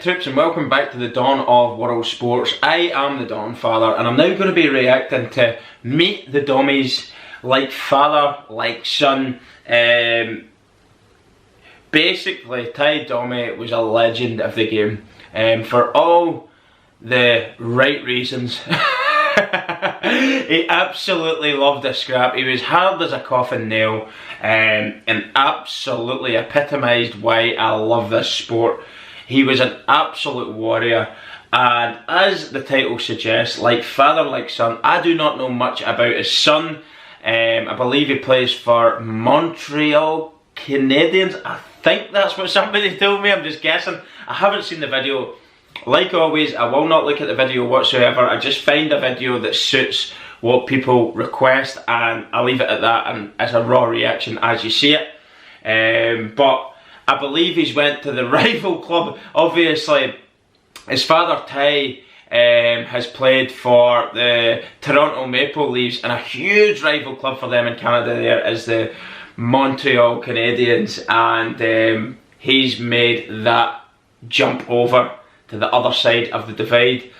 troops, and welcome back to the dawn of world sports. I am the Donfather, and I'm now going to be reacting to Meet the Domis, like father, like son. Basically, Ty Domi was a legend of the game, for all the right reasons. He absolutely loved a scrap. He was hard as a coffin nail, and absolutely epitomised why I love this sport. He was an absolute warrior, and as the title suggests, like father, like son. I do not know much about his son. I believe he plays for Montreal Canadiens. I think that's what somebody told me. I'm just guessing. I haven't seen the video. Like always, I will not look at the video whatsoever. I just find a video that suits what people request, and I'll leave it at that, and it's a raw reaction as you see it. But I believe he's went to the rival club. Obviously, his father Ty has played for the Toronto Maple Leafs, and a huge rival club for them in Canada there is the Montreal Canadiens, and he's made that jump over to the other side of the divide.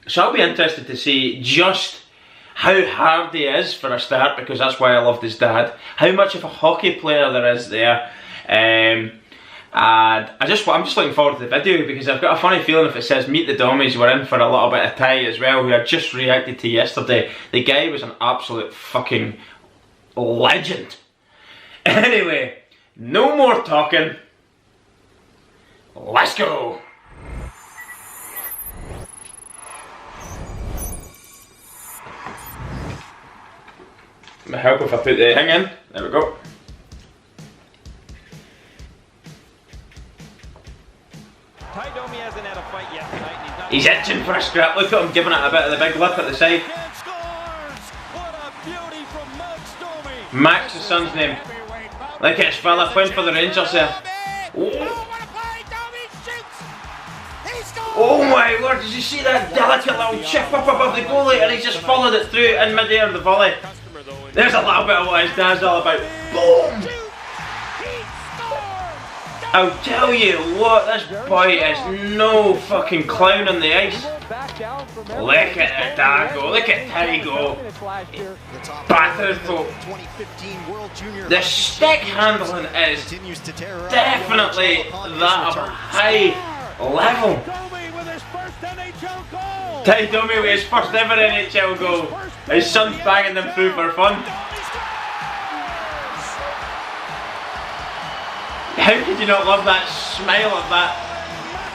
So I'll be interested to see just how hard he is for a start, because that's why I loved his dad. How much of a hockey player there is there. And I'm just looking forward to the video, because I've got a funny feeling if it says Meet the Domis, we're in for a little bit of Ty as well, who I just reacted to yesterday. The guy was an absolute fucking legend. Anyway, no more talking. Let's go. It might help if I put the thing in. There we go. Ty Domi hasn't had a fight yet tonight. He's itching for a scrap. Look at him giving it a bit of the big lip at the side. What a beauty from Max Domi. Max, his son's name. Look at his fella playing for the Rangers there. Oh. Oh my lord, did you see that delicate little chip up above the goalie, and he just followed it through in mid-air, the volley. There's a little bit of what his dad's all about. Boom! I'll tell you what, this boy is no fucking clown on the ice. Look at the dad go, look at Ty go. Battered though. The stick handling is definitely that of a high level. Ty Domi with his first ever NHL goal. His son's banging them through for fun. How could you not love that smile of that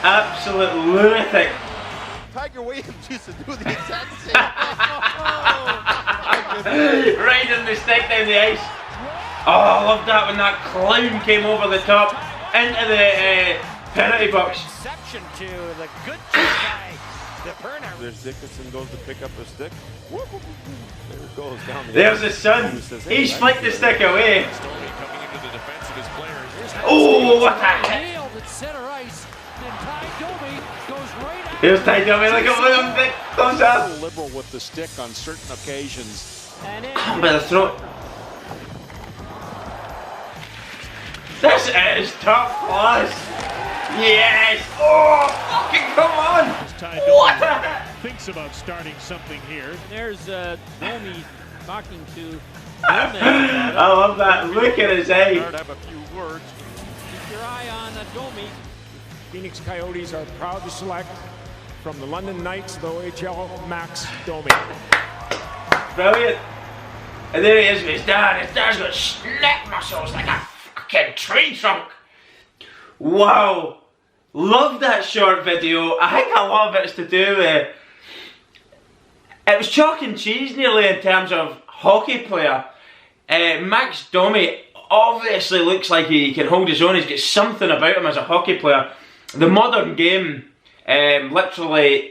absolute lunatic? Tiger Williams used to do the exact same. Riding the stick down the ice. Oh, I love that when that clown came over the top into the penalty box. Exception to the good guy. There's Dickinson goes to pick up the stick. There it goes down the There's his son. He's flicked the stick away. Oh, what a hit! Here's Ty Domi. Look at him. Thumbs up. Liberal with the stick on certain occasions. By the throat. This is top class. Yes! Oh, fucking come on! What the heck? Thinks about starting something here. There's Domi talking to I love that. Look at his eye. Have a few words. Keep your eye on Domi. Phoenix Coyotes are proud to select from the London Knights, the OHL, Max Domi. Brilliant. And there he is with his dad. His dad's got snap muscles like a fucking tree trunk. Wow. Love that short video. I think a lot of it's to do with... It was chalk and cheese nearly in terms of hockey player. Max Domi obviously looks like he can hold his own. He's got something about him as a hockey player. The modern game, literally...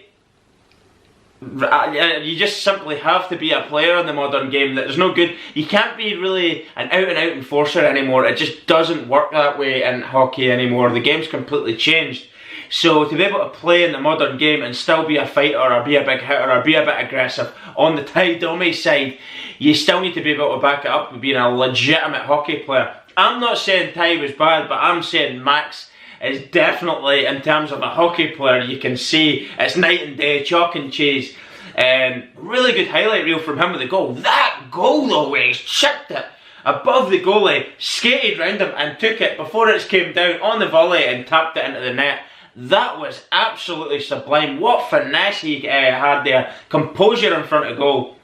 You just simply have to be a player in the modern game. There's no good. You can't be really an out-and-out enforcer anymore. It just doesn't work that way in hockey anymore. The game's completely changed. So to be able to play in the modern game and still be a fighter or be a big hitter or be a bit aggressive on the Ty Domi side, you still need to be able to back it up with being a legitimate hockey player. I'm not saying Ty was bad, but I'm saying Max is definitely, in terms of a hockey player, you can see it's night and day, chalk and cheese. Really good highlight reel from him with the goal. That goal though, he chipped it above the goalie, skated round him and took it before it came down on the volley and tapped it into the net. That was absolutely sublime. What finesse he had there. Composure in front of goal.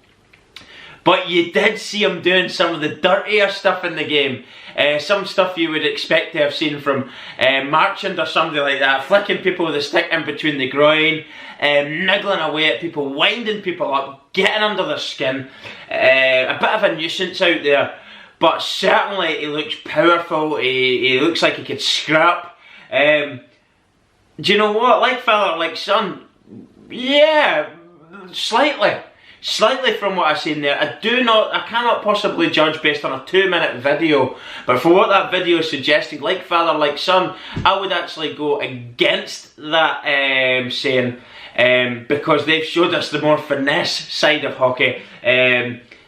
But you did see him doing some of the dirtier stuff in the game. Some stuff you would expect to have seen from Marchand or somebody like that. Flicking people with a stick in between the groin. Niggling away at people. Winding people up. Getting under their skin. A bit of a nuisance out there. But certainly he looks powerful. He looks like he could scrap. Do you know what? Like father, like son. Yeah, slightly. Slightly from what I've seen there. I cannot possibly judge based on a 2-minute video. But for what that video suggested, like father, like son, I would actually go against that saying. Because they've showed us the more finesse side of hockey.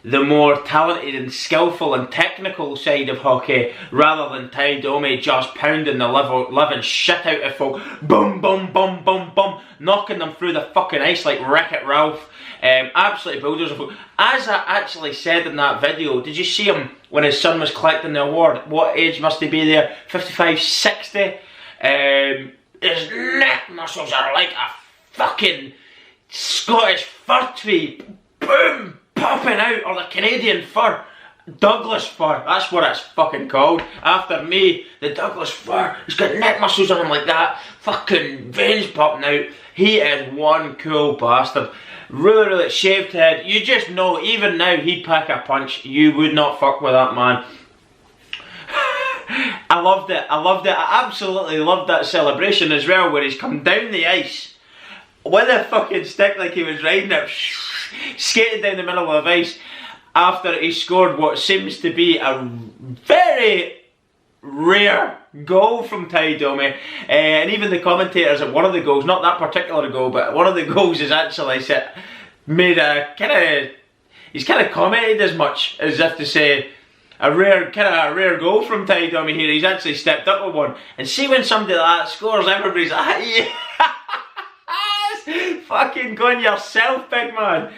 The more talented and skillful and technical side of hockey, rather than Ty Domi just pounding the living shit out of folk, boom, boom, boom, boom, boom, knocking them through the fucking ice like Wreck-It Ralph. Absolutely bulldozing folk. As I actually said in that video, did you see him when his son was collecting the award? What age must he be there? 55, 60? His neck muscles are like a fucking Scottish fir tree. Boom! Popping out, or the Canadian fir, Douglas fir, that's what it's fucking called. After me, the Douglas fir, he's got neck muscles on him like that, fucking veins popping out. He is one cool bastard. Really, really shaved head. You just know, even now, he'd pack a punch. You would not fuck with that man. I loved it, I absolutely loved that celebration as well, where he's come down the ice with a fucking stick like he was riding it, skated down the middle of the ice after he scored what seems to be a very rare goal from Ty Domi. And even the commentators at one of the goals, not that particular goal, but one of the goals is actually made a kind of, he's kind of commented as much as if to say a rare goal from Ty Domi here. He's actually stepped up with one. And see when somebody like that scores, everybody's like, yeah. Fucking go on yourself, big man.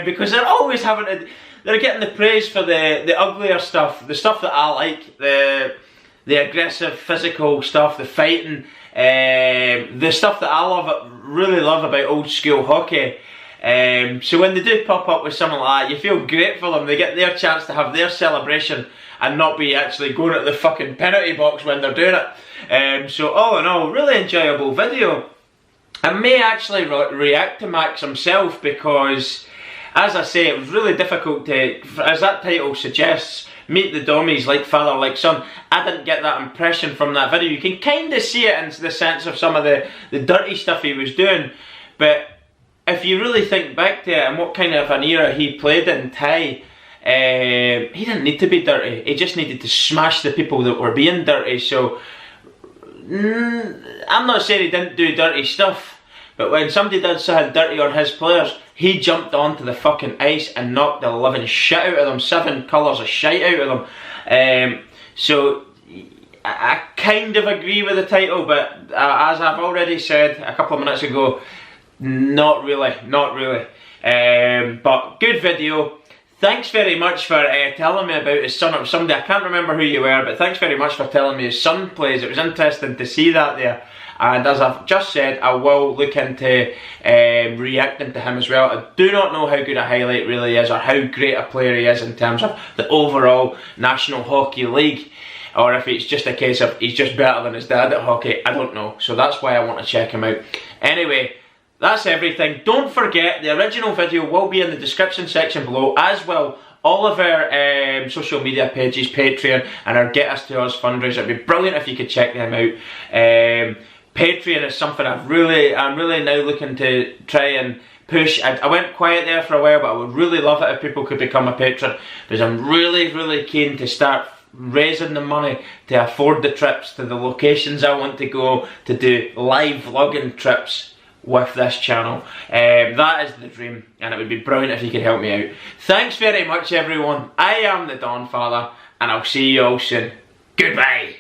Because they're always they're getting the praise for the uglier stuff, the stuff that I like, the aggressive, physical stuff, the fighting, the stuff that I really love about old school hockey. So when they do pop up with something like that, you feel great for them. They get their chance to have their celebration and not be actually going at the fucking penalty box when they're doing it. So all in all, really enjoyable video. I may actually react to Max himself because, as I say, it was really difficult to, as that title suggests, meet the Domis like father, like son. I didn't get that impression from that video. You can kind of see it in the sense of some of the dirty stuff he was doing. But if you really think back to it and what kind of an era he played in, Ty, he didn't need to be dirty. He just needed to smash the people that were being dirty. So I'm not saying he didn't do dirty stuff, but when somebody did something dirty on his players, he jumped onto the fucking ice and knocked the living shit out of them, 7 colours of shite out of them. So I kind of agree with the title, but as I've already said a couple of minutes ago, not really. But good video. Thanks very much for telling me about his son. It was somebody, I can't remember who you were, but thanks very much for telling me his son plays. It was interesting to see that there. And as I've just said, I will look into reacting to him as well. I do not know how good a highlight really is or how great a player he is in terms of the overall National Hockey League. Or if it's just a case of he's just better than his dad at hockey. I don't know. So that's why I want to check him out. Anyway, that's everything. Don't forget, the original video will be in the description section below, as will all of our social media pages, Patreon, and our Get Us To Us fundraiser. It'd be brilliant if you could check them out. Patreon is something I'm really now looking to try and push. I went quiet there for a while, but I would really love it if people could become a patron, because I'm really keen to start raising the money to afford the trips to the locations I want to go, to do live vlogging trips with this channel. That is the dream, and it would be brilliant if you could help me out. Thanks very much everyone. I am the Donfather, and I'll see you all soon. Goodbye.